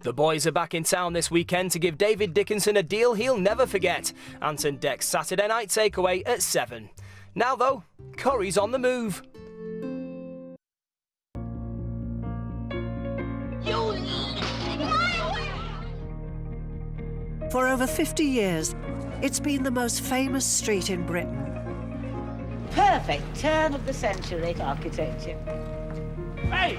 The boys are back in town this weekend to give David Dickinson a deal he'll never forget. Anton Deck's Saturday night takeaway at 7. Now, though, Corrie's on the move. For over 50 years, it's been the most famous street in Britain. Perfect turn of the century architecture. Hey!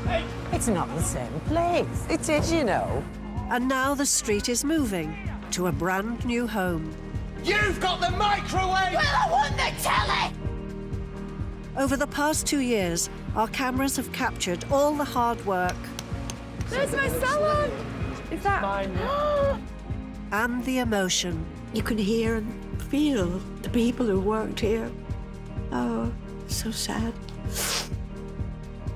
Hey! It's not the same place. It is, you know. And now the street is moving to a brand new home. You've got the microwave! Well, I want the telly! Over the past 2 years, our cameras have captured all the hard work. There's my salon! Is that mine? And the emotion. You can hear and feel the people who worked here. Oh, so sad.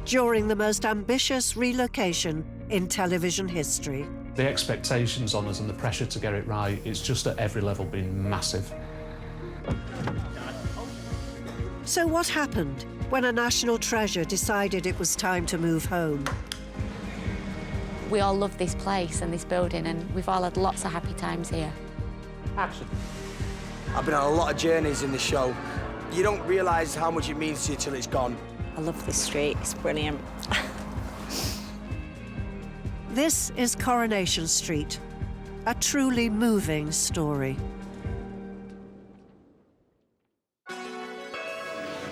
During the most ambitious relocation in television history. The expectations on us and the pressure to get it right, it's just at every level been massive. So what happened when a national treasure decided it was time to move home? We all love this place and this building, and we've all had lots of happy times here. Action. I've been on a lot of journeys in the show. You don't realise how much it means to you till it's gone. I love this street, it's brilliant. This is Coronation Street, a truly moving story.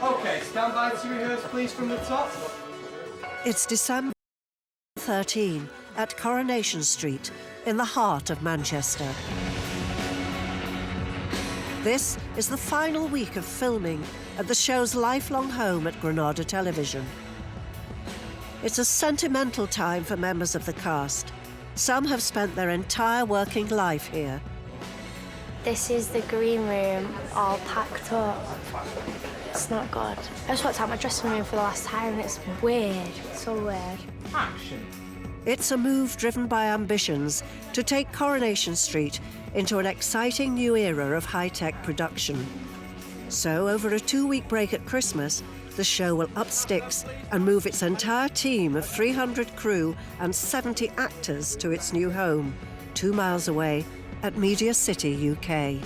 OK, stand by to rehearse, please, from the top. It's December 13 at Coronation Street in the heart of Manchester. This is the final week of filming at the show's lifelong home at Granada Television. It's a sentimental time for members of the cast. Some have spent their entire working life here. This is the green room, all packed up. It's not good. I just walked out my dressing room for the last time and it's weird, so weird. Action. It's a move driven by ambitions to take Coronation Street into an exciting new era of high-tech production. So, over a 2-week break at Christmas, the show will up sticks and move its entire team of 300 crew and 70 actors to its new home, 2 miles away at Media City, UK.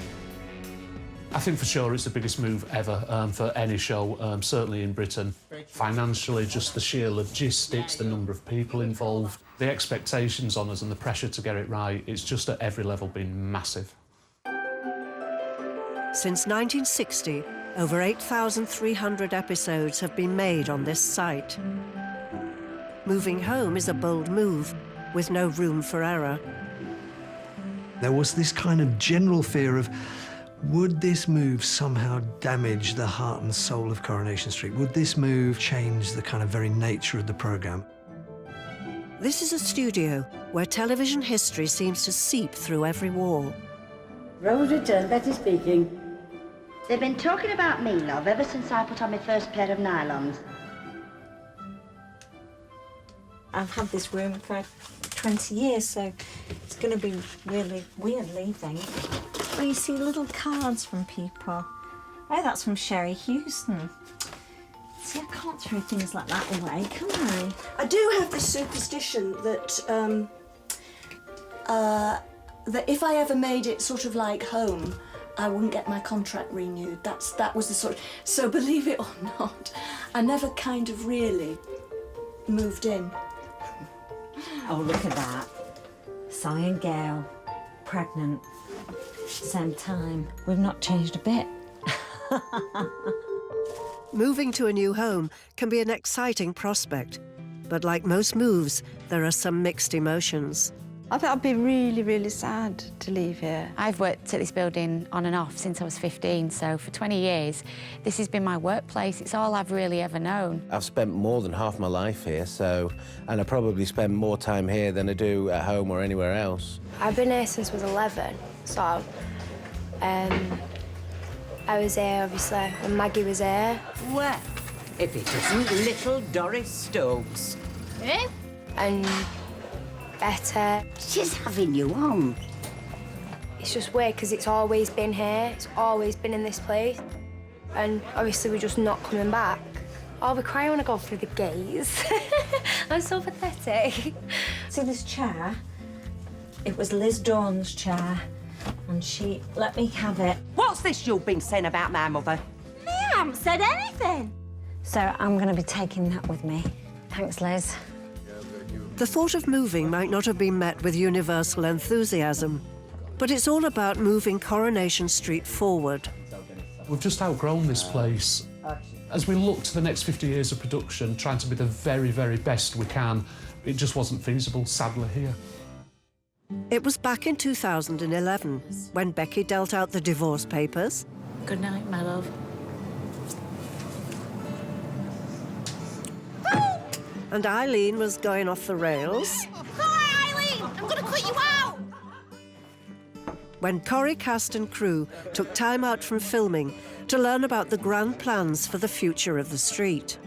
I think for sure it's the biggest move ever for any show, certainly in Britain. Financially, just the sheer logistics, the number of people involved, the expectations on us and the pressure to get it right, it's just at every level been massive. Since 1960, over 8,300 episodes have been made on this site. Moving home is a bold move, with no room for error. There was this kind of general fear of, would this move somehow damage the heart and soul of Coronation Street? Would this move change the kind of very nature of the programme? This is a studio where television history seems to seep through every wall. Rose returned, Betty speaking. They've been talking about me, love, ever since I put on my first pair of nylons. I've had this room for 20 years, so it's going to be really weird leaving. Well, you see little cards from people. Oh, that's from Cherylee Houston. See, I can't throw things like that away, can I? I do have this superstition that that if I ever made it sort of like home, I wouldn't get my contract renewed. That was the sort of... So believe it or not, I never kind of really moved in. Oh, look at that. Cy and Gail, pregnant, same time. We've not changed a bit. Moving to a new home can be an exciting prospect, but like most moves, there are some mixed emotions. I think I'd be really, really sad to leave here. I've worked at this building on and off since I was 15, so for 20 years, this has been my workplace. It's all I've really ever known. I've spent more than half my life here, and I probably spend more time here than I do at home or anywhere else. I've been here since I was 11, so I was here, obviously, when Maggie was here. Well, if it isn't little Doris Stokes. Eh? And Betty. She's having you on. It's just weird, because it's always been here. It's always been in this place. And obviously, we're just not coming back. Oh, we cry when I go through the gates. I'm so pathetic. It's see this chair? It was Liz Dawn's chair, and she let me have it. What's this you've been saying about my mother? Me, I haven't said anything. So I'm going to be taking that with me. Thanks, Liz. The thought of moving might not have been met with universal enthusiasm, but it's all about moving Coronation Street forward. We've just outgrown this place. As we look to the next 50 years of production, trying to be the very, very best we can, it just wasn't feasible, sadly, here. It was back in 2011 when Becky dealt out the divorce papers. Good night, my love. And Eileen was going off the rails. Hi, Eileen! I'm going to cut you out! When Corrie, cast and crew took time out from filming to learn about the grand plans for the future of the street.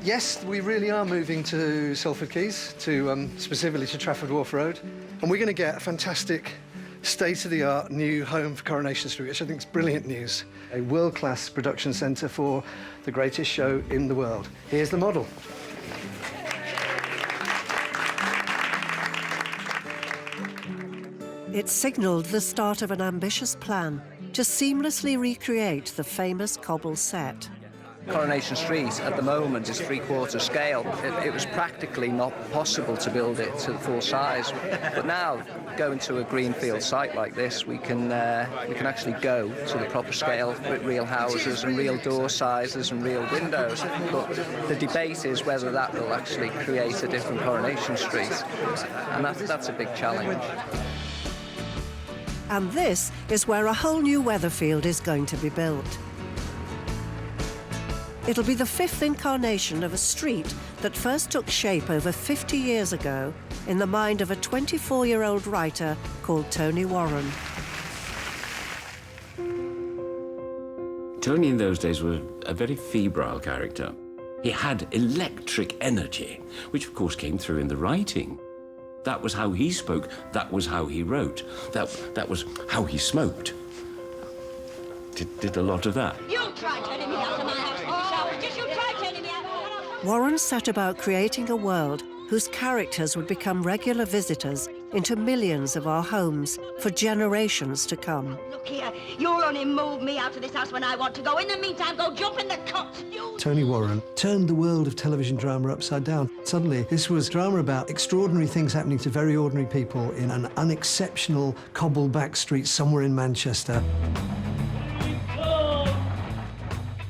Yes, we really are moving to Salford Quays, specifically to Trafford Wharf Road, and we're going to get a fantastic state-of-the-art new home for Coronation Street, which I think is brilliant news. A world-class production centre for the greatest show in the world. Here's the model. It signalled the start of an ambitious plan to seamlessly recreate the famous cobble set. Coronation Street at the moment is three-quarter scale. It was practically not possible to build it to the full size. But now, going to a greenfield site like this, we can actually go to the proper scale with real houses and real door sizes and real windows. But the debate is whether that will actually create a different Coronation Street. And that's a big challenge. And this is where a whole new Weatherfield is going to be built. It'll be the fifth incarnation of a street that first took shape over 50 years ago in the mind of a 24-year-old writer called Tony Warren. Tony in those days was a very febrile character. He had electric energy, which of course came through in the writing. That was how he spoke, that was how he wrote, that was how he smoked. Did a lot of that. You try turning me out of my house, just you try turning me out. Warren set about creating a world whose characters would become regular visitors into millions of our homes for generations to come. Look here, you'll only move me out of this house when I want to go. In the meantime, go jump in the cot. Tony Warren turned the world of television drama upside down. Suddenly, this was drama about extraordinary things happening to very ordinary people in an unexceptional cobble-back street somewhere in Manchester.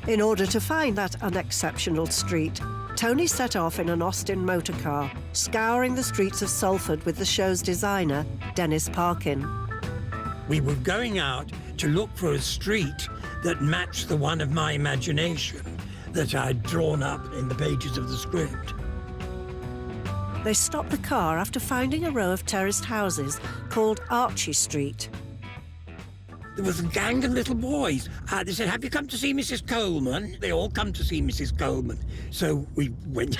In order to find that unexceptional street, Tony set off in an Austin motor car, scouring the streets of Salford with the show's designer, Dennis Parkin. We were going out to look for a street that matched the one of my imagination that I'd drawn up in the pages of the script. They stopped the car after finding a row of terraced houses called Archie Street. There was a gang of little boys. They said, "Have you come to see Mrs. Coleman?" They all come to see Mrs. Coleman. So we went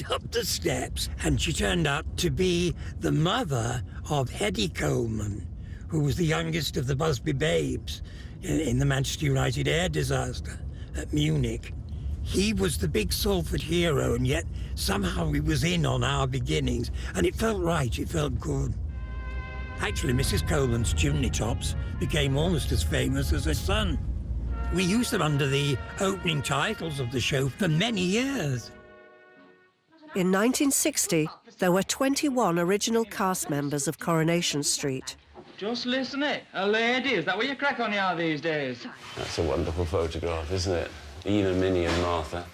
up the steps, and she turned out to be the mother of Ghadie Coleman, who was the youngest of the Busby babes in the Manchester United air disaster at Munich. He was the big Salford hero, and yet somehow he was in on our beginnings, and it felt right, it felt good. Actually, Mrs. Coleman's chimney tops became almost as famous as her son. We used them under the opening titles of the show for many years. In 1960, there were 21 original cast members of Coronation Street. Just listen it. A lady, is that what you crack on here these days? That's a wonderful photograph, isn't it? Ina, Minnie and Martha.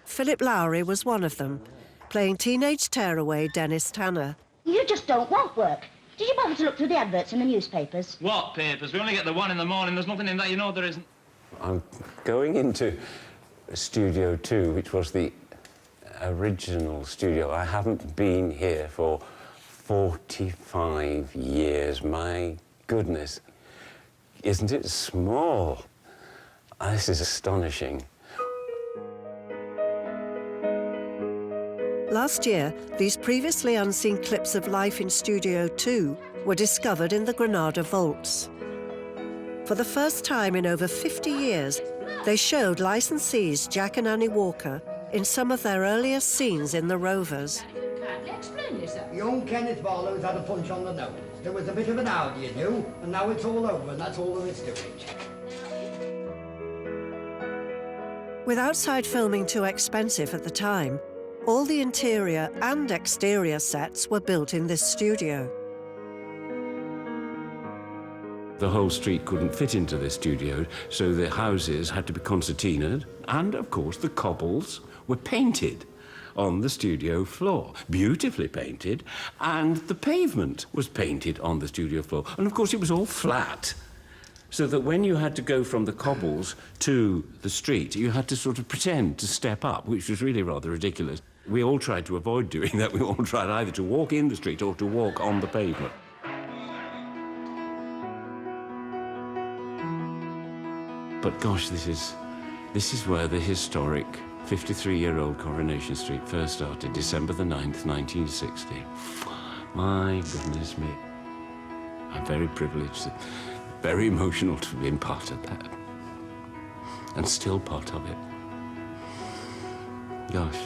Philip Lowrie was one of them, playing teenage tearaway Dennis Tanner. You just don't want work. Did you bother to look through the adverts in the newspapers? What papers? We only get the one in the morning. There's nothing in that, you know there isn't. I'm going into Studio 2, which was the original studio. I haven't been here for 45 years. My goodness. Isn't it small? This is astonishing. Last year, these previously unseen clips of life in Studio 2 were discovered in the Granada vaults. For the first time in over 50 years, they showed licensees Jack and Annie Walker in some of their earliest scenes in The Rovers. kindly explain yourself. Young Kenneth Barlow's had a punch on the nose. There was a bit of an hour, you knew, and now it's all over, and that's all there is to it. With outside filming too expensive at the time, all the interior and exterior sets were built in this studio. The whole street couldn't fit into this studio, so the houses had to be concertinaed, and of course the cobbles were painted on the studio floor, beautifully painted, and the pavement was painted on the studio floor. And of course it was all flat, so that when you had to go from the cobbles to the street, you had to sort of pretend to step up, which was really rather ridiculous. We all tried to avoid doing that. We all tried either to walk in the street or to walk on the pavement. But gosh, this is where the historic 53-year-old Coronation Street first started, December the 9th, 1960. My goodness me. I'm very privileged, very emotional to have been part of that. And still part of it. Gosh.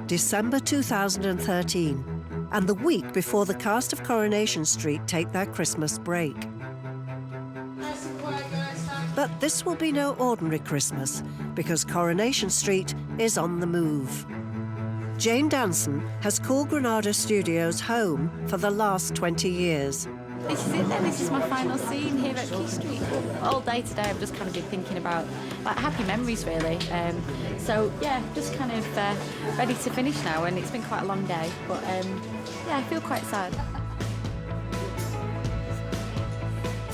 December 2013, and the week before the cast of Coronation Street take their Christmas break. But this will be no ordinary Christmas, because Coronation Street is on the move. Jane Danson has called Granada Studios home for the last 20 years. This is it then, this is my final scene here at Key Street. All day today I've just kind of been thinking about happy memories really. So yeah, just kind of ready to finish now, and it's been quite a long day, but yeah, I feel quite sad.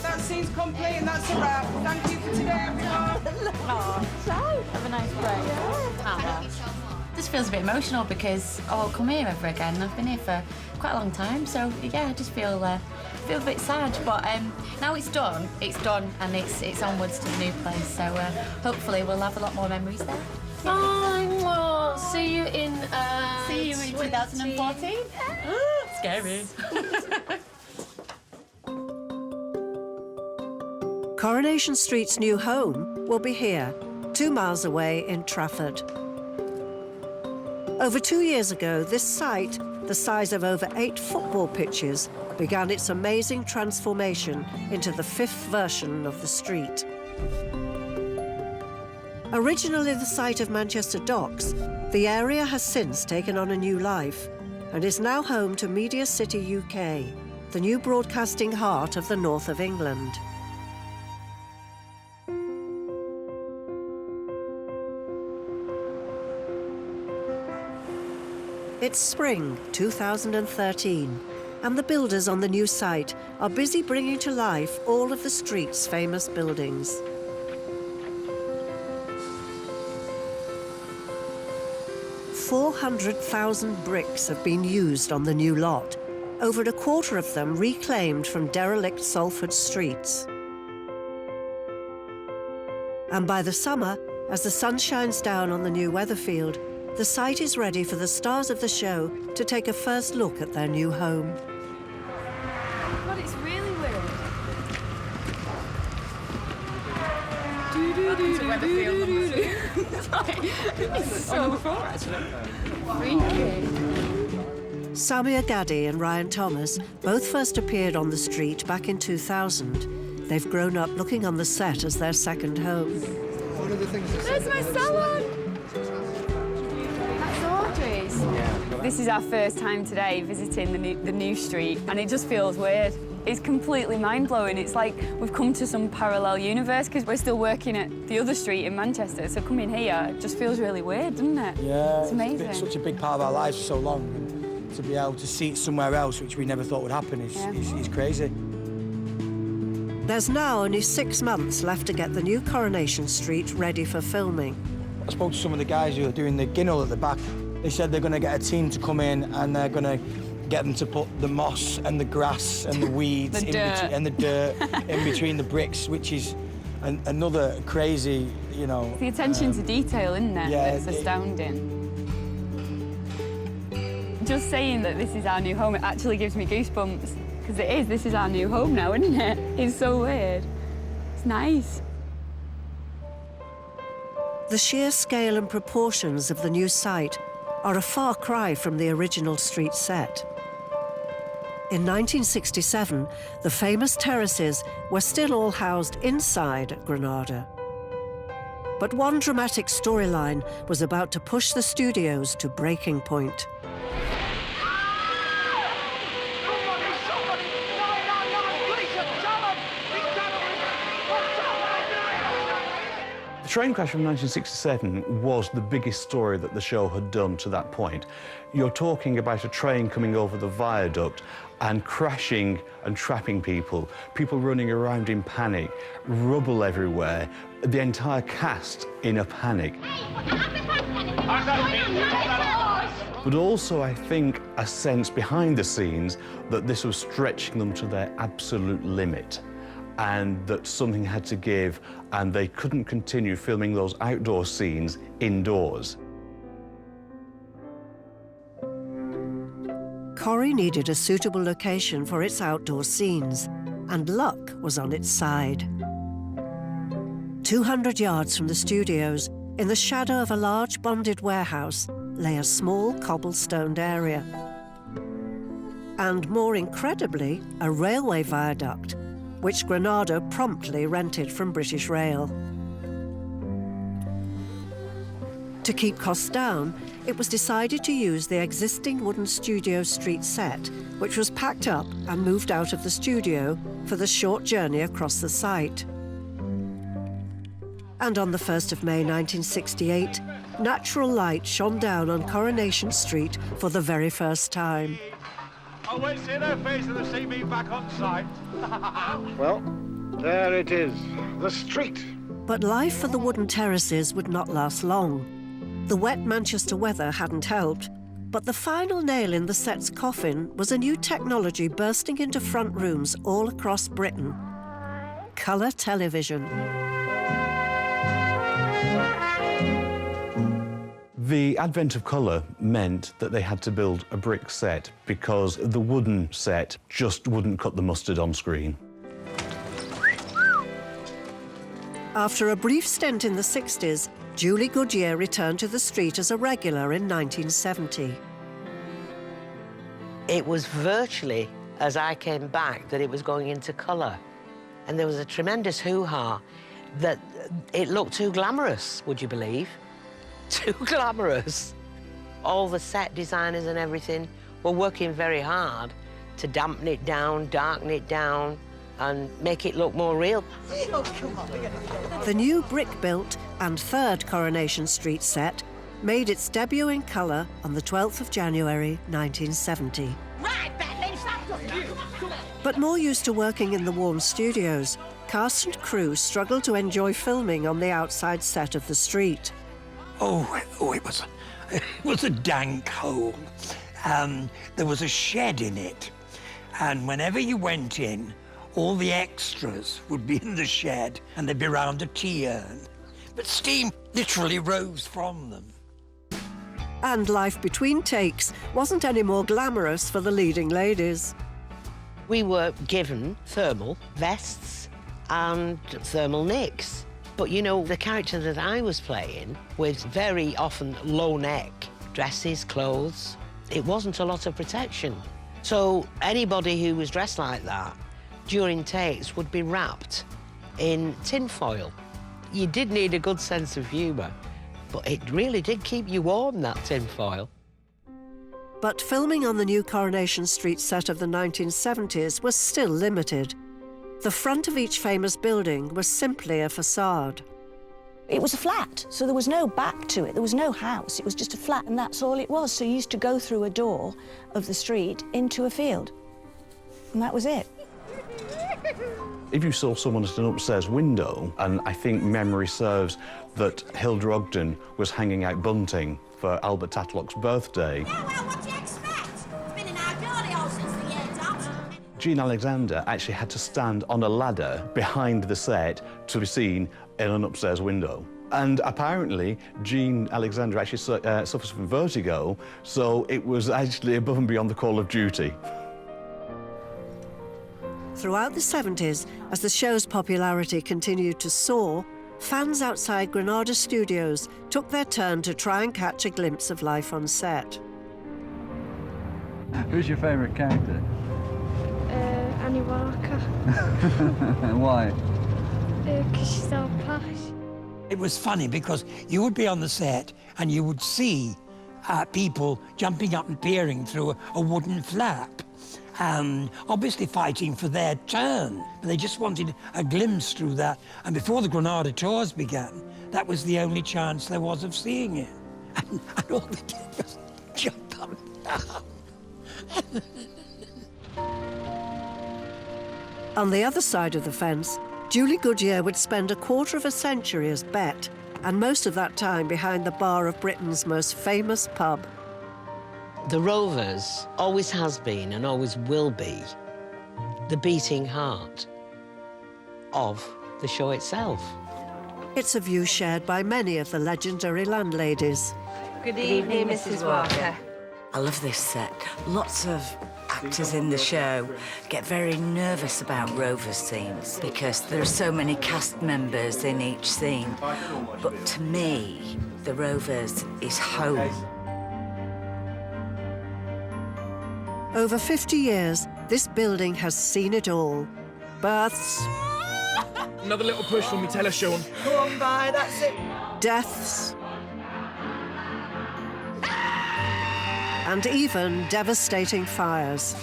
That scene's complete and that's a wrap. Thank you for today, everyone. Have a nice break. Just feels a bit emotional because I won't come here ever again. I've been here for quite a long time, so yeah, I just feel a bit sad. But now it's done, and it's onwards to the new place. So hopefully we'll have a lot more memories there. Fine, see you in 2014. Scary. Coronation Street's new home will be here, 2 miles away in Trafford. Over 2 years ago, this site, the size of over 8 football pitches, began its amazing transformation into the 5th version of the street. Originally the site of Manchester Docks, the area has since taken on a new life and is now home to Media City UK, the new broadcasting heart of the north of England. It's spring 2013, and the builders on the new site are busy bringing to life all of the street's famous buildings. "400,000 bricks have been used on the new lot, over a quarter of them reclaimed from derelict Salford streets. And by the summer, as the sun shines down on the new Weatherfield, the site is ready for the stars of the show to take a first look at their new home. God, it's really weird. It's so before, actually. Samia, Ghadie and Ryan Thomas both first appeared on the street back in 2000. They've grown up looking on the set as their second home. One of the things there's my salon! This is our first time today visiting the new street, and it just feels weird. It's completely mind-blowing. It's like we've come to some parallel universe because we're still working at the other street in Manchester, so coming here just feels really weird, doesn't it? Yeah, it's amazing. It's such a big part of our lives for so long, and to be able to see it somewhere else, which we never thought would happen, is crazy. There's now only 6 months left to get the new Coronation Street ready for filming. I spoke to some of the guys who are doing the ginnel at the back. They said they're going to get a team to come in and they're going to get them to put the moss and the grass and the weeds and the dirt in between the bricks, which is another crazy, you know... It's the attention to detail, isn't it? Yeah, it's astounding. just saying that this is our new home, it actually gives me goosebumps. Because it is, this is our new home now, isn't it? It's so weird. It's nice. The sheer scale and proportions of the new site are a far cry from the original street set. In 1967, the famous terraces were still all housed inside Granada. But one dramatic storyline was about to push the studios to breaking point. The train crash of 1967 was the biggest story that the show had done to that point. You're talking about a train coming over the viaduct and crashing and trapping people, people running around in panic, rubble everywhere, the entire cast in a panic. But also, I think, a sense behind the scenes that this was stretching them to their absolute limit, and that something had to give, and they couldn't continue filming those outdoor scenes indoors. Corrie needed a suitable location for its outdoor scenes, and luck was on its side. 200 yards from the studios, in the shadow of a large bonded warehouse, lay a small cobblestoned area. And more incredibly, a railway viaduct, which Granada promptly rented from British Rail. To keep costs down, it was decided to use the existing wooden studio street set, which was packed up and moved out of the studio for the short journey across the site. And on the 1st of May 1968, natural light shone down on Coronation Street for the very first time. I won't see their faces to see me back on site. Well, there it is, the street. But life for the wooden terraces would not last long. The wet Manchester weather hadn't helped, but the final nail in the set's coffin was a new technology bursting into front rooms all across Britain: colour television. The advent of colour meant that they had to build a brick set because the wooden set just wouldn't cut the mustard on screen. After a brief stint in the 60s, Julie Goodyear returned to the street as a regular in 1970. It was virtually as I came back that it was going into colour. And there was a tremendous hoo-ha that it looked too glamorous, would you believe? Too glamorous. All the set designers and everything were working very hard to dampen it down, darken it down, and make it look more real. The new brick-built and third Coronation Street set made its debut in colour on the 12th of January 1970. Right, Beverley, But more used to working in the warm studios, cast and crew struggled to enjoy filming on the outside set of the street. It was a dank hole. There was a shed in it, and whenever you went in, all the extras would be in the shed, and they'd be round a tea urn. But steam literally rose from them. And life between takes wasn't any more glamorous for the leading ladies. We were given thermal vests and thermal nicks. But, you know, the character that I was playing with very often low neck dresses, clothes. It wasn't a lot of protection. So anybody who was dressed like that during takes would be wrapped in tinfoil. You did need a good sense of humour, but it really did keep you warm, that tinfoil. But filming on the new Coronation Street set of the 1970s was still limited. The front of each famous building was simply a facade. It was a flat, so there was no back to it. There was no house. It was just a flat, and that's all it was. So you used to go through a door of the street into a field, and that was it. If you saw someone at an upstairs window, and I think memory serves that Hilda Ogden was hanging out bunting for Albert Tatlock's birthday. Yeah, well, what do you expect? It's been in our girly hole since the year dot. Jean Alexander actually had to stand on a ladder behind the set to be seen in an upstairs window. And apparently, Jean Alexander actually suffers from vertigo, so it was actually above and beyond the call of duty. Throughout the 70s, as the show's popularity continued to soar, fans outside Granada Studios took their turn to try and catch a glimpse of life on set. Who's your favourite character? Annie Walker. Why? Because she's so posh. It was funny because you would be on the set and you would see people jumping up and peering through a wooden flap, and obviously fighting for their turn. But they just wanted a glimpse through that. And before the Granada tours began, that was the only chance there was of seeing it. And all they did was jump up and down. On the other side of the fence, Julie Goodyear would spend a quarter of a century as Bet, and most of that time behind the bar of Britain's most famous pub. The Rovers always has been and always will be the beating heart of the show itself. It's a view shared by many of the legendary landladies. Good evening, Mrs. Walker. I love this set. Lots of actors in the show get very nervous about Rovers scenes because there are so many cast members in each scene. But to me, the Rovers is home. Over 50 years, this building has seen it all. Births. Another little push for me, Teleshown. Go on by, that's it. Deaths. And even devastating fires.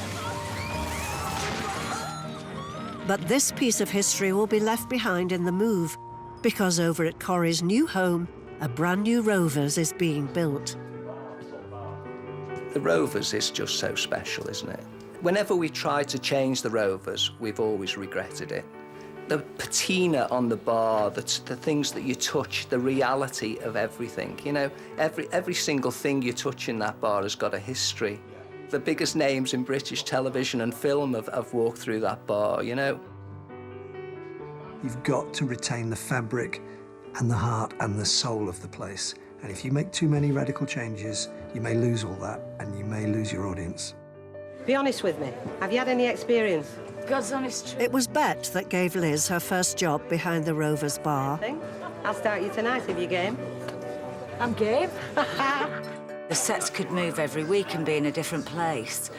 But this piece of history will be left behind in the move, because over at Corrie's new home, a brand new Rovers is being built. The Rovers is just so special, isn't it? Whenever we try to change the Rovers, we've always regretted it. The patina on the bar, the things that you touch, the reality of everything. You know, every single thing you touch in that bar has got a history. The biggest names in British television and film have walked through that bar, you know. You've got to retain the fabric and the heart and the soul of the place. And if you make too many radical changes, you may lose all that and you may lose your audience. Be honest with me. Have you had any experience? God's honest truth. It was Bet that gave Liz her first job behind the Rovers bar. I'll start you tonight if you're game. I'm game. The sets could move every week and be in a different place.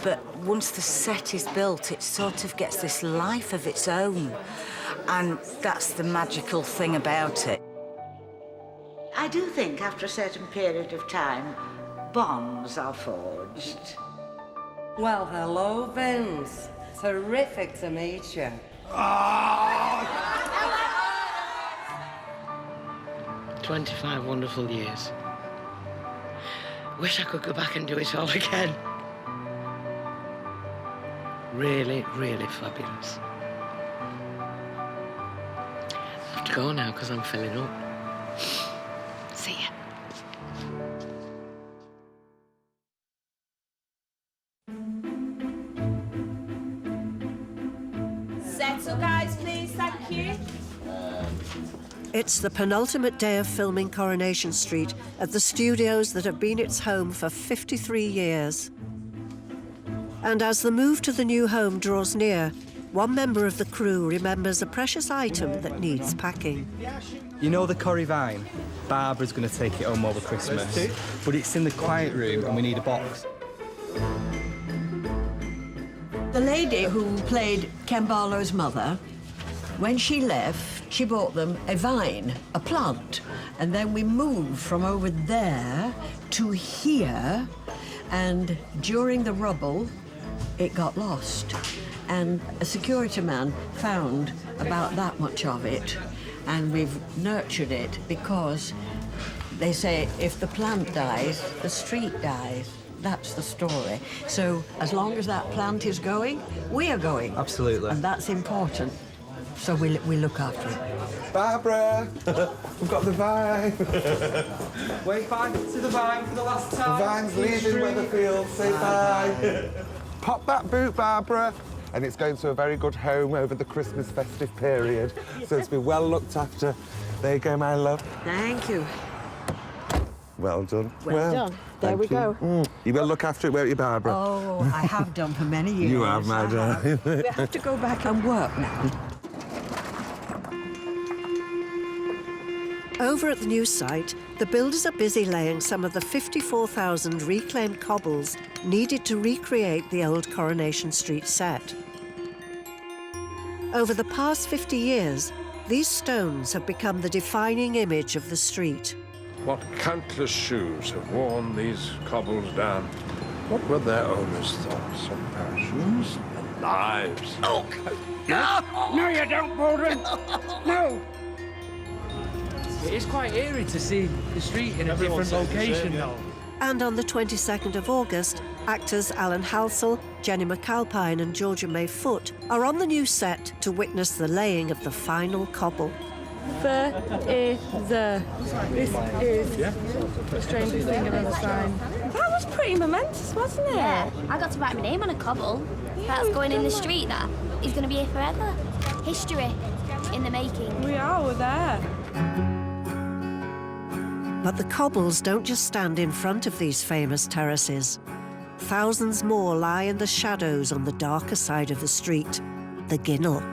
But once the set is built, it sort of gets this life of its own. And that's the magical thing about it. I do think after a certain period of time, bonds are forged. Well, hello, Vince. Terrific to meet you. 25 wonderful years. Wish I could go back and do it all again. Really, really fabulous. I have to go now because I'm filling up. See ya. Settle, guys, please. Thank you. It's the penultimate day of filming Coronation Street at the studios that have been its home for 53 years. And as the move to the new home draws near, one member of the crew remembers a precious item that needs packing. You know the Corrie vine? Barbara's going to take it home over Christmas. But it's in the quiet room and we need a box. The lady who played Ken Barlow's mother, when she left, she bought them a vine, a plant. And then we moved from over there to here. And during the rubble, it got lost. And a security man found about that much of it. And we've nurtured it because they say if the plant dies, the street dies. That's the story. So as long as that plant is going, we are going. Absolutely. And that's important. So we look after it. Barbara! We've got the vine! Wave back to the vine for the last time. The vine's leaving Weatherfield. Say bye. Pop that boot, Barbara. and it's going to a very good home over the Christmas festive period, so it's been well looked after. There you go, my love. Thank you. Well done. Well done. There thank we you. go. You will look after it, won't you, Barbara? Oh, I have done for many years. You have, my darling. We have to go back and work now. Over at the new site, the builders are busy laying some of the 54,000 reclaimed cobbles needed to recreate the old Coronation Street set. Over the past 50 years, these stones have become the defining image of the street. What countless shoes have worn these cobbles down? What were their owners' thoughts and passions and lives? Oh, no! No, you don't, Baldwin! No! It is quite eerie to see the street in a different location, though. And on the 22nd of August, actors Alan Halsall, Jennie McAlpine and Georgia May Foote are on the new set to witness the laying of the final cobble. This is the strangest thing I've ever signed. That was pretty momentous, wasn't it? Yeah, I got to write my name on a cobble. That's going in the street, that. He's going to be here forever. History in the making. We're there. But the cobbles don't just stand in front of these famous terraces. Thousands more lie in the shadows on the darker side of the street, the Ginnel.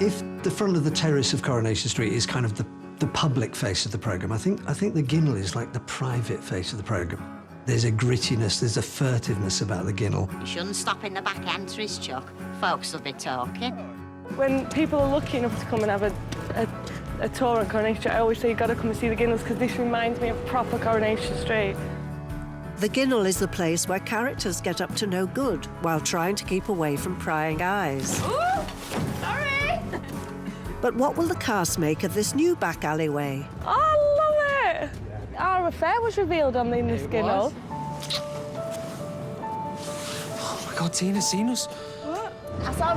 If the front of the terrace of Coronation Street is kind of the public face of the programme, I think the Ginnel is like the private face of the programme. There's a grittiness, there's a furtiveness about the Ginnel. You shouldn't stop in the back entries, Chuck. Folks will be talking. When people are lucky enough to come and have a tour on Coronation Street, I always say you've got to come and see the Ginnels because this reminds me of proper Coronation Street. The Ginnel is the place where characters get up to no good while trying to keep away from prying eyes. Ooh, sorry! But what will the cast make of this new back alleyway? Oh, I love it! Our affair was revealed on this Ginnel. Oh my God, Tina's seen us. I saw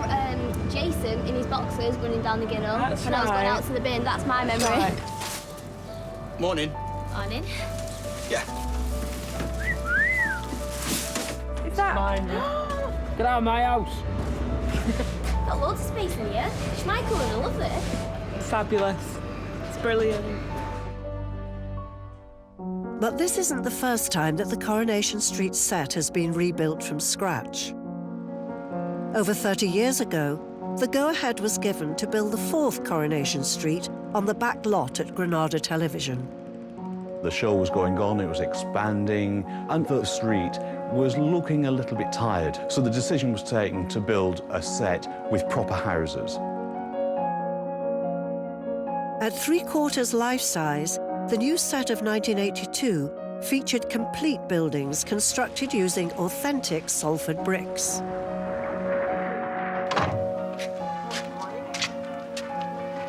Jason in his boxers running down the Ginnel That's when I was going right. out to the bin. That's my memory. Right. Morning. Morning. Yeah. Is that mine? Get out of my house. Got loads of space in here. Schmeichel will love it. Fabulous. It's brilliant. But this isn't the first time that the Coronation Street set has been rebuilt from scratch. Over 30 years ago, the go-ahead was given to build the fourth Coronation Street on the back lot at Granada Television. The show was going on, it was expanding, and the street was looking a little bit tired. So the decision was taken to build a set with proper houses. At three-quarters life-size, the new set of 1982 featured complete buildings constructed using authentic Salford bricks.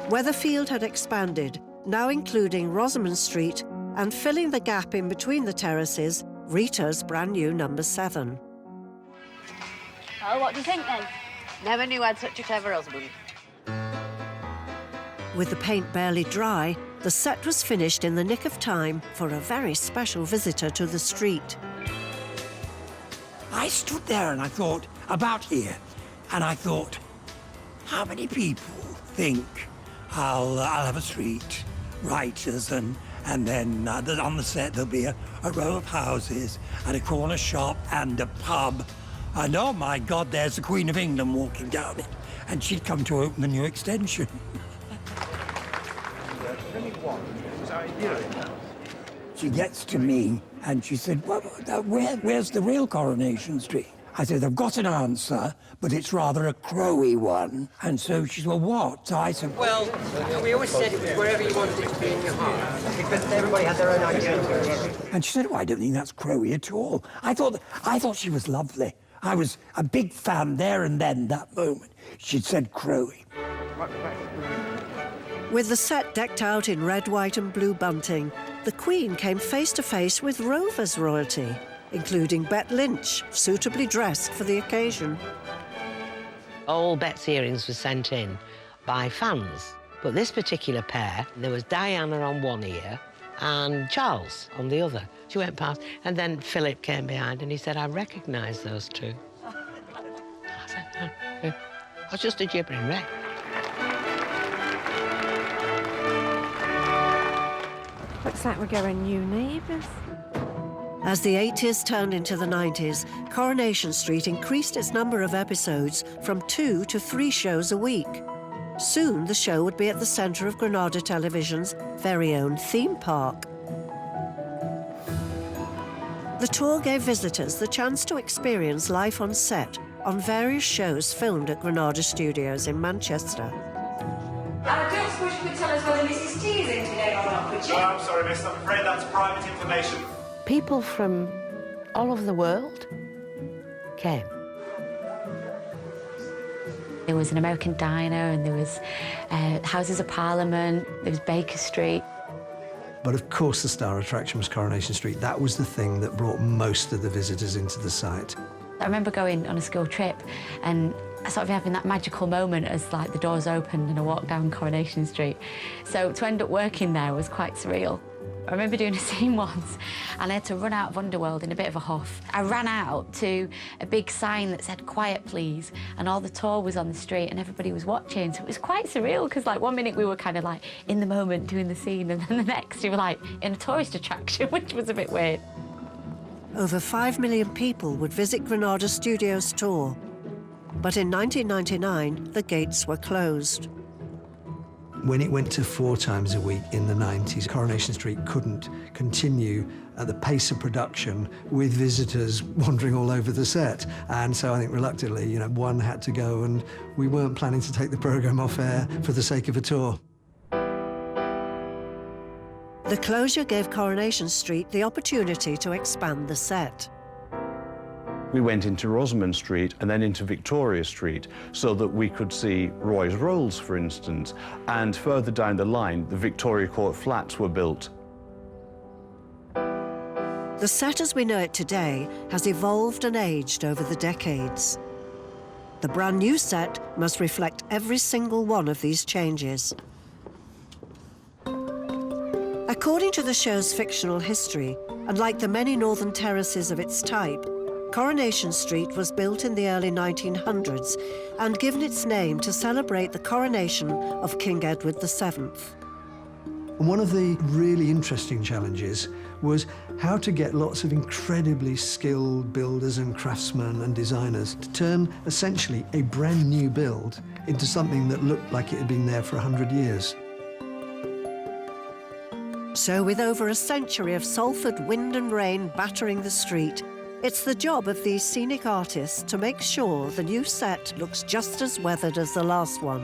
Weatherfield had expanded, now including Rosamond Street and filling the gap in between the terraces, Rita's brand new number 7. Oh, what do you think then? Never knew I had such a clever husband. With the paint barely dry, the set was finished in the nick of time for a very special visitor to the street. I stood there and I thought, about here, and I thought, how many people think I'll have a street, writers, and then on the set there'll be a row of houses and a corner shop and a pub. And oh my God, there's the Queen of England walking down it. And she'd come to open the new extension. She gets to me and she said, well, where's the real Coronation Street? I said, I've got an answer, but it's rather a crowy one. And so she said, well, what? So I said, Well, we always said it was wherever you wanted it to be in your heart, because everybody had their own idea. And she said, oh, I don't think that's crowy at all. I thought she was lovely. I was a big fan there and then, that moment. She'd said crowy. With the set decked out in red, white and blue bunting, the Queen came face to face with Rovers royalty, including Bet Lynch, suitably dressed for the occasion. All Bet's earrings were sent in by fans, but this particular pair, there was Diana on one ear and Charles on the other. She went past, and then Philip came behind and he said, I recognise those two. I was just a gibbering wreck. Looks like we're going new neighbours. As the 80s turned into the 90s, Coronation Street increased its number of episodes from 2 to 3 shows a week. Soon, the show would be at the centre of Granada Television's very own theme park. The tour gave visitors the chance to experience life on set on various shows filmed at Granada Studios in Manchester. I don't suppose you could tell us whether Mrs. T is in today or not, could you? No, I'm sorry, miss. I'm afraid that's private information. People from all over the world came. There was an American diner and there was Houses of Parliament, there was Baker Street. But of course the star attraction was Coronation Street. That was the thing that brought most of the visitors into the site. I remember going on a school trip and sort of having that magical moment as like the doors opened and I walked down Coronation Street. So to end up working there was quite surreal. I remember doing a scene once and I had to run out of Underworld in a bit of a huff. I ran out to a big sign that said, "Quiet, please," and all the tour was on the street and everybody was watching. So it was quite surreal because, like, one minute we were kind of like in the moment doing the scene and then the next we were like in a tourist attraction, which was a bit weird. Over 5 million people would visit Granada Studios tour. But in 1999, the gates were closed. When it went to 4 times a week in the 90s, Coronation Street couldn't continue at the pace of production with visitors wandering all over the set. And so I think reluctantly, you know, one had to go and we weren't planning to take the programme off air for the sake of a tour. The closure gave Coronation Street the opportunity to expand the set. We went into Rosamond Street and then into Victoria Street so that we could see Roy's Rolls, for instance, and further down the line, the Victoria Court flats were built. The set as we know it today has evolved and aged over the decades. The brand new set must reflect every single one of these changes. According to the show's fictional history, and like the many northern terraces of its type, Coronation Street was built in the early 1900s and given its name to celebrate the coronation of King Edward VII. One of the really interesting challenges was how to get lots of incredibly skilled builders and craftsmen and designers to turn essentially a brand new build into something that looked like it had been there for 100 years. So with over a century of Salford wind and rain battering the street, it's the job of these scenic artists to make sure the new set looks just as weathered as the last one.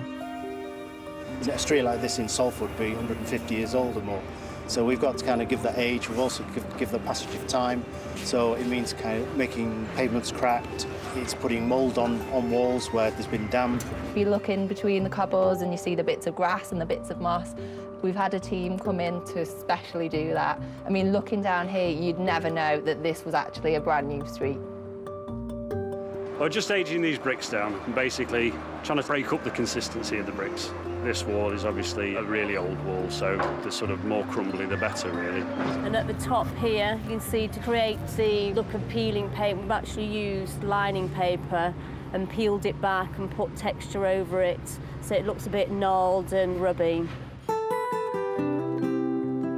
A street like this in Salford would be 150 years old or more. So we've got to kind of give that age. We've also give the passage of time. So it means kind of making pavements cracked. It's putting mould on walls where there's been damp. If you look in between the cobbles and you see the bits of grass and the bits of moss, we've had a team come in to especially do that. I mean, looking down here, you'd never know that this was actually a brand new street. Well, just aging these bricks down and basically trying to break up the consistency of the bricks. This wall is obviously a really old wall, so the sort of more crumbly the better, really. And at the top here, you can see to create the look of peeling paint, we've actually used lining paper and peeled it back and put texture over it, so it looks a bit gnarled and rubby.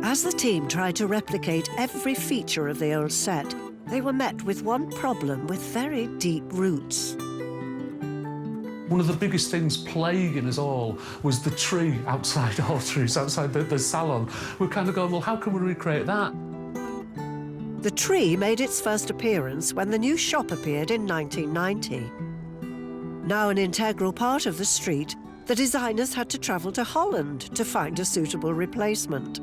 As the team tried to replicate every feature of the old set, they were met with one problem with very deep roots. One of the biggest things plaguing us all was the tree outside our trees, outside the salon. We're kind of going, well, how can we recreate that? The tree made its first appearance when the new shop appeared in 1990. Now an integral part of the street, the designers had to travel to Holland to find a suitable replacement.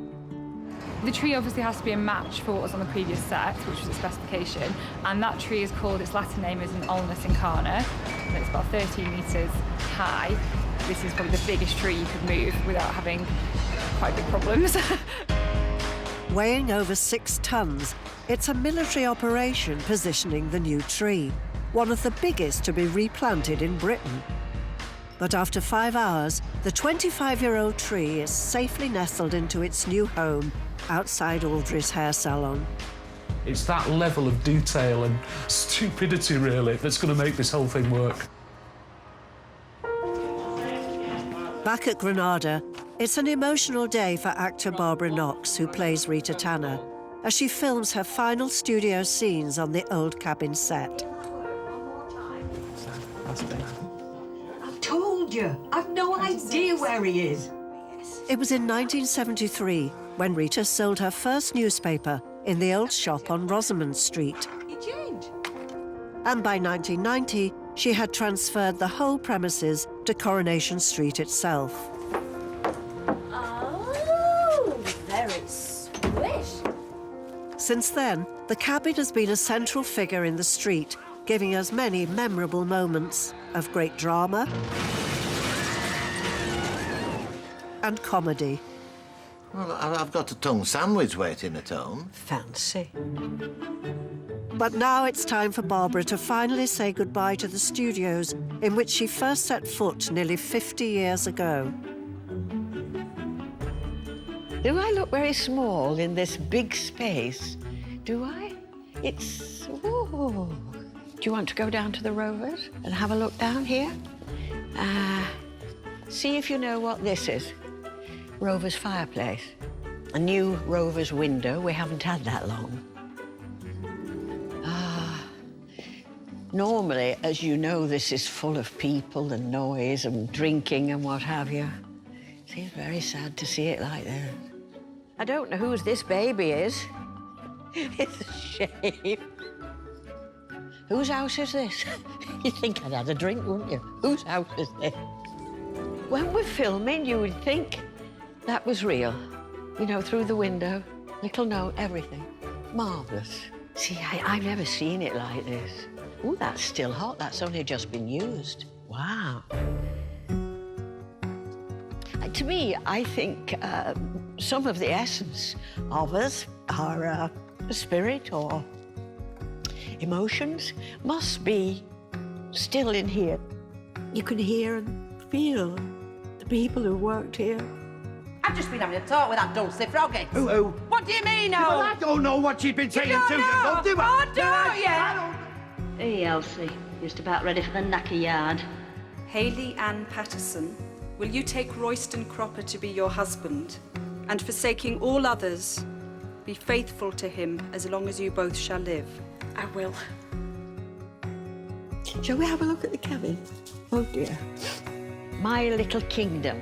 The tree obviously has to be a match for what was on the previous set, which was a specification, and that tree is called, its Latin name is an Ulmus incarna, and it's about 13 metres high. This is probably the biggest tree you could move without having quite big problems. Weighing over 6 tons, it's a military operation positioning the new tree, one of the biggest to be replanted in Britain. But after 5 hours, the 25-year-old tree is safely nestled into its new home outside Aldry's hair salon. It's that level of detail and stupidity, really, that's going to make this whole thing work. Back at Granada, it's an emotional day for actor Barbara Knox, who plays Rita Tanner, as she films her final studio scenes on the old cabin set. I've told you, I've no idea where he is. It was in 1973 when Rita sold her first newspaper in the old shop on Rosamond Street. And by 1990, she had transferred the whole premises to Coronation Street itself. Oh, very swish. Since then, the cabin has been a central figure in the street, giving us many memorable moments of great drama and comedy. Well, I've got a tongue sandwich waiting at home. Fancy. But now it's time for Barbara to finally say goodbye to the studios in which she first set foot nearly 50 years ago. Do I look very small in this big space? Do I? It's... Ooh. Do you want to go down to the Rovers and have a look down here? See if you know what this is. Rovers fireplace. A new Rovers window. We haven't had that long. Normally, as you know, this is full of people and noise and drinking and what have you. It seems very sad to see it like that. I don't know whose this baby is. It's a shame. Whose house is this? You'd think I'd had a drink, wouldn't you? Whose house is this? When we're filming, you would think that was real. You know, through the window, little note, everything. Marvellous. See, I've never seen it like this. Ooh, that's still hot. That's only just been used. Wow. To me, I think some of the essence of us, our spirit or emotions, must be still in here. You can hear and feel the people who worked here. I've just been having a talk with that dulcet froggy. Who? What do you mean, no? Well, I don't know what she's been saying to you. Don't Do it. Oh, do it, yeah. Hey, Elsie, just about ready for the knacker yard. Hayley Ann Patterson, will you take Royston Cropper to be your husband, and forsaking all others, be faithful to him as long as you both shall live? I will. Shall we have a look at the cabin? Oh, dear. My little kingdom.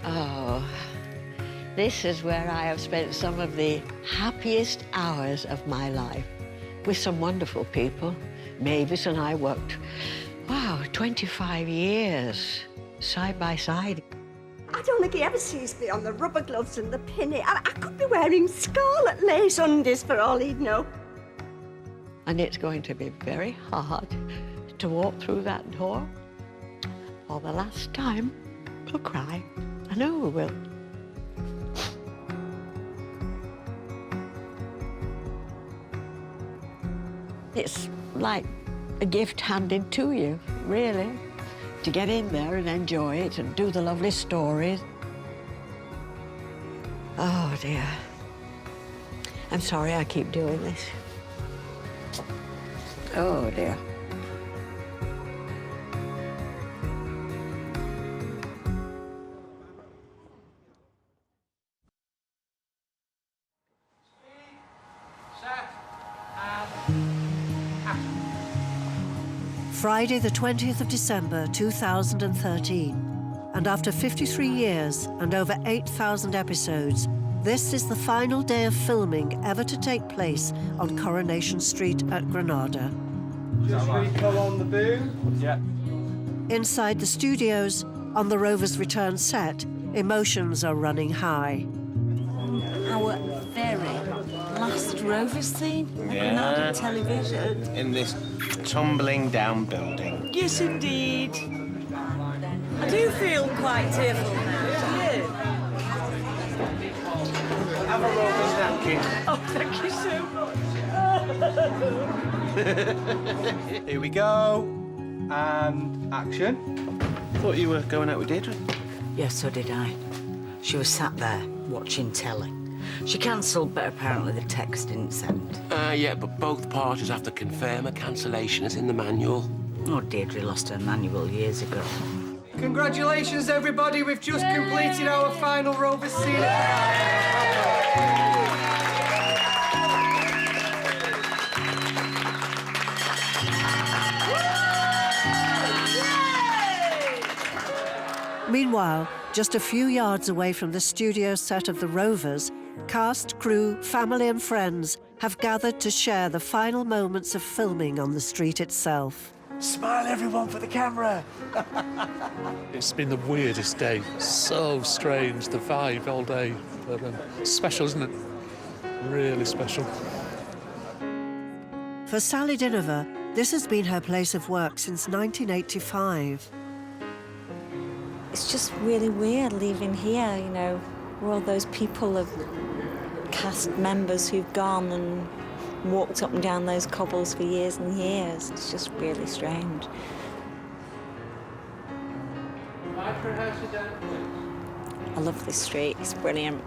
Oh, this is where I have spent some of the happiest hours of my life with some wonderful people. Mavis and I worked, wow, 25 years, side by side. I don't think he ever sees me on the rubber gloves and the pinny. I could be wearing scarlet lace undies for all he'd know. And it's going to be very hard to walk through that door for the last time. We'll cry. I know we will. It's like a gift handed to you, really, to get in there and enjoy it and do the lovely stories. Oh, dear. I'm sorry I keep doing this. Oh, dear. Friday, the 20th of December, 2013. And after 53 years and over 8,000 episodes, this is the final day of filming ever to take place on Coronation Street at Granada. Just recall on the boom. Yeah. Inside the studios, on the Rovers' return set, emotions are running high. Our very last Rovers scene at Granada television. In this tumbling down building. Yes, indeed. I do feel quite tearful now, do you? Have a Rovers napkin. Oh, thank you so much. Here we go. And action. Thought you were going out with Deirdre. Yes, so did I. She was sat there watching telly. She cancelled, but apparently the text didn't send. Yeah, but both parties have to confirm a cancellation as in the manual. Oh, Deirdre lost her manual years ago. Congratulations, everybody. We've just completed our final Rover scene. Meanwhile, just a few yards away from the studio set of The Rovers, cast, crew, family and friends have gathered to share the final moments of filming on the street itself. Smile, everyone, for the camera. It's been the weirdest day. So strange, the vibe all day. But special, isn't it? Really special. For Sally Dynevor, this has been her place of work since 1985. It's just really weird leaving here, you know, where all those people of cast members who've gone and walked up and down those cobbles for years and years. It's just really strange. I love this street, it's brilliant.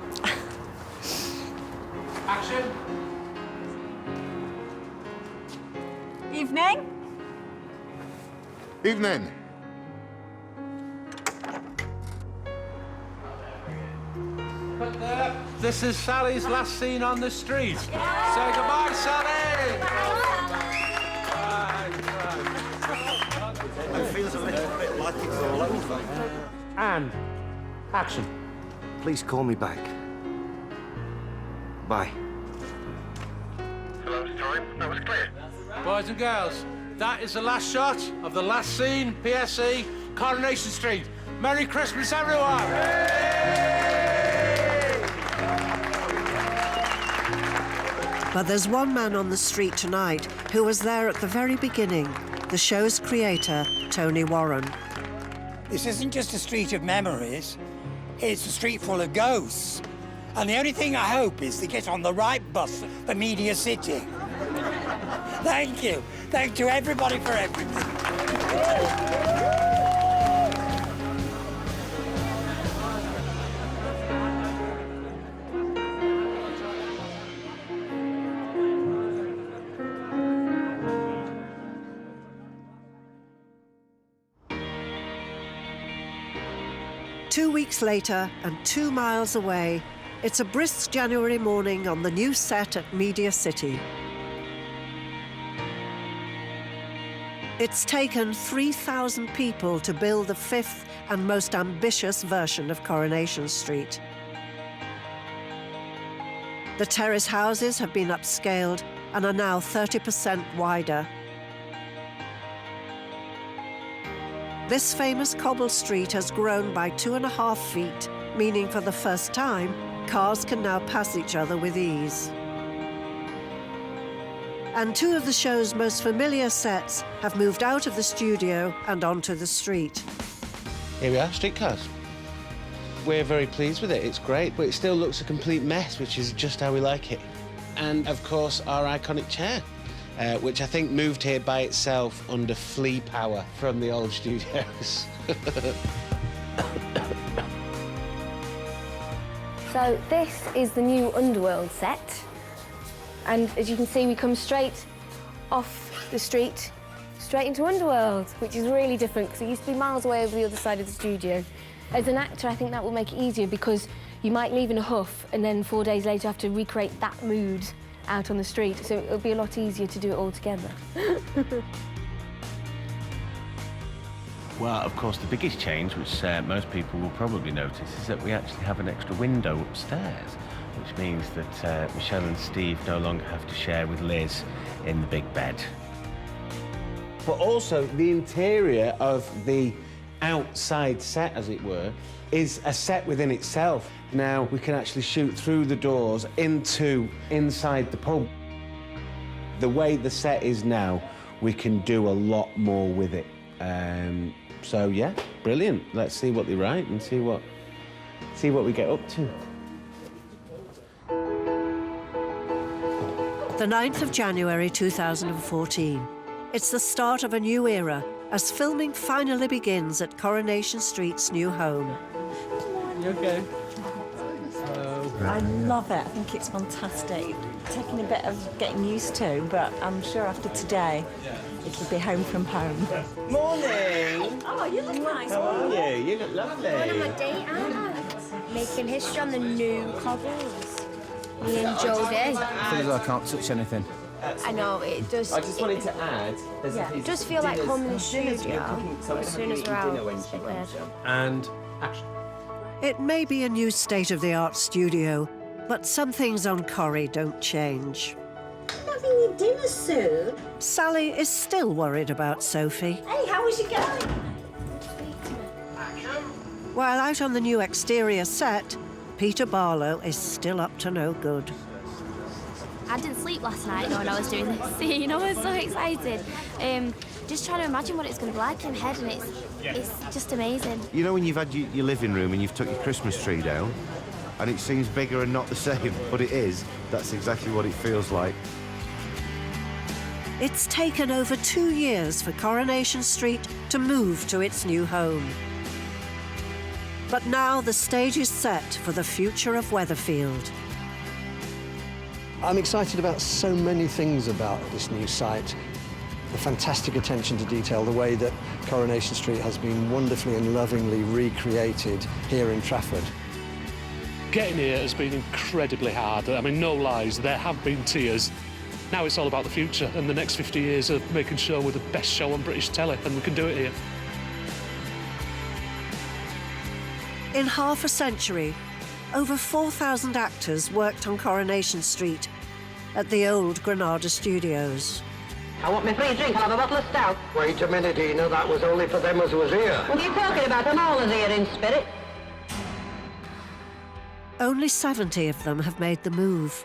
Action! Evening. Evening. This is Sally's last scene on the street. Say goodbye, Sally! It feels a little bit like it's all over. And action. Please call me back. Bye. Hello, Story. That was clear. Boys and girls, that is the last shot of the last scene, PSE, Coronation Street. Merry Christmas, everyone! But there's one man on the street tonight who was there at the very beginning, the show's creator, Tony Warren. This isn't just a street of memories, it's a street full of ghosts. And the only thing I hope is to get on the right bus for Media City. Thank you. Thank you, everybody, for everything. 2 weeks later and 2 miles away, it's a brisk January morning on the new set at Media City. It's taken 3,000 people to build the fifth and most ambitious version of Coronation Street. The terrace houses have been upscaled and are now 30% wider. This famous cobble street has grown by 2.5 feet, meaning for the first time, cars can now pass each other with ease. And two of the show's most familiar sets have moved out of the studio and onto the street. Here we are, streetcars. We're very pleased with it, it's great, but it still looks a complete mess, which is just how we like it. And, of course, our iconic chair, which I think moved here by itself under flea power from the old studios. So this is the new Underworld set. And as you can see, we come straight off the street, straight into Underworld, which is really different because it used to be miles away over the other side of the studio. As an actor, I think that will make it easier because you might leave in a huff and then 4 days later have to recreate that mood out on the street, so it'll be a lot easier to do it all together. Well, of course, the biggest change, which most people will probably notice, is that we actually have an extra window upstairs, which means that Michelle and Steve no longer have to share with Liz in the big bed. But also, the interior of the outside set, as it were, is a set within itself. Now, we can actually shoot through the doors inside the pub. The way the set is now, we can do a lot more with it. So, yeah, brilliant. Let's see what they write and see what we get up to. The 9th of January 2014. It's the start of a new era as filming finally begins at Coronation Street's new home. You okay? So, I love it. I think it's fantastic. Taking a bit of getting used to, but I'm sure after today, it'll be home from home. Morning. Oh, you look nice. How are you? You look lovely. Going on my date, aren't I? Making history on the new cobbles. Me and Jodie. I feel as though I can't touch anything. I know, it does... I just wanted to add... It does feel like home in the studio as soon as we're out. It's a bit weird. And action. It may be a new state-of-the-art studio, but some things on Corrie don't change. Having your dinner soon? Sally is still worried about Sophie. Hey, how was your going? While out on the new exterior set, Peter Barlow is still up to no good. I didn't sleep last night when I was doing this scene. I was so excited. Just trying to imagine what it's going to be like in my head, and it's just amazing. You know when you've had your living room and you've took your Christmas tree down, and it seems bigger and not the same, but it is. That's exactly what it feels like. It's taken over 2 years for Coronation Street to move to its new home. But now the stage is set for the future of Weatherfield. I'm excited about so many things about this new site. The fantastic attention to detail, the way that Coronation Street has been wonderfully and lovingly recreated here in Trafford. Getting here has been incredibly hard. I mean, no lies, there have been tears. Now it's all about the future and the next 50 years of making sure we're the best show on British telly, and we can do it here. In half a century, over 4,000 actors worked on Coronation Street at the old Granada Studios. I want my free drink. I'll have a bottle of stout. Wait a minute, Ina, that was only for them as was here. What are you talking about? I'm always here in spirit. Only 70 of them have made the move.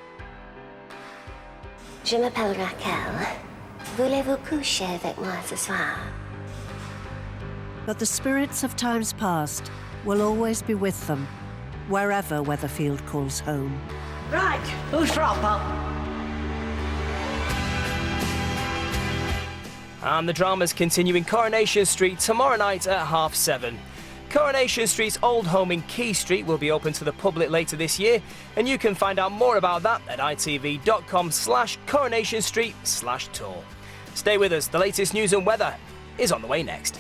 Je m'appelle Raquel. Voulez-vous coucher avec moi ce soir? But the spirits of times past will always be with them, wherever Weatherfield calls home. Right, who's proper? And the dramas continue in Coronation Street tomorrow night at 7:30. Coronation Street's old home in Key Street will be open to the public later this year, and you can find out more about that at itv.com/coronationstreet/tour. Stay with us, the latest news and weather is on the way next.